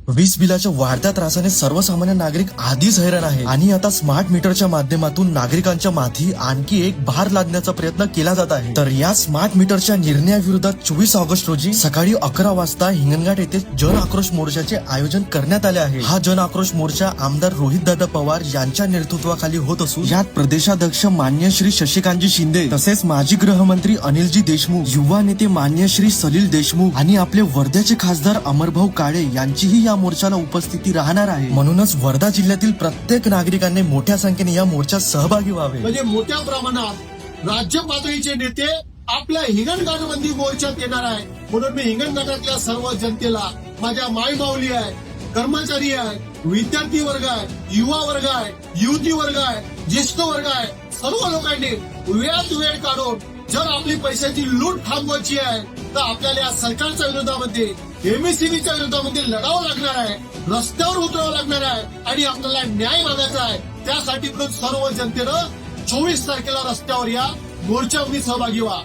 वीज बिलाच्या वाढत्या त्रासाने सर्वसामान्य नागरिक आधीच हैराण आहे आणि आता स्मार्ट मीटरच्या माध्यमातून नागरिकांच्या माथी आणखी एक भार लादण्याचा प्रयत्न केला जात आहे। तर या स्मार्ट मीटरच्या निर्णयाविरोधात 24 ऑगस्ट रोजी सकाळी 11 वाजता हिंगणघाट येथे जन आक्रोश मोर्चाचे आयोजन करण्यात आले आहे। हा जन आक्रोश मोर्चा आमदार रोहितदादा पवार यांच्या नेतृत्वाखाली होत असून यात प्रदेशाध्यक्ष मान्य श्री शशिकांतजी शिंदे तसेच माजी गृहमंत्री अनिलजी देशमुख, युवा नेते मान्य श्री सलील देशमुख आणि आपले वर्ध्याचे खासदार अमरभाऊ काळे यांचीही या मोर्चाला उपस्थिती राहणार आहे। म्हणूनच वर्धा जिल्ह्यातील प्रत्येक नागरिकांनी मोठ्या संख्येने या मोर्चात सहभागी व्हावे। म्हणजे मोठ्या प्रमाणात राज्य पातळीचे नेते आपल्या हिंगणघाटबंदी मोर्चात येणार आहे। म्हणून मी हिंगणघाटातल्या सर्व जनतेला, माझ्या मायमाऊली आहे, कर्मचारी आहे, विद्यार्थी वर्ग आहे, युवा वर्ग आहे, युवती वर्ग आहे, ज्येष्ठ वर्ग आहे, सर्व लोकांनी वेळात वेळ काढून जर आपली पैशाची लूट थांबवायची आहे तर आपल्याला या सरकारच्या विरोधामध्ये, एमएससीबीच्या विरोधामध्ये लढावं लागणार आहे, रस्त्यावर उतरावं लागणार आहे आणि आपल्याला न्याय मागायचा आहे। त्यासाठी सर्व जनतेनं 24 तारखेला रस्त्यावर या मोर्चामध्ये सहभागी व्हा।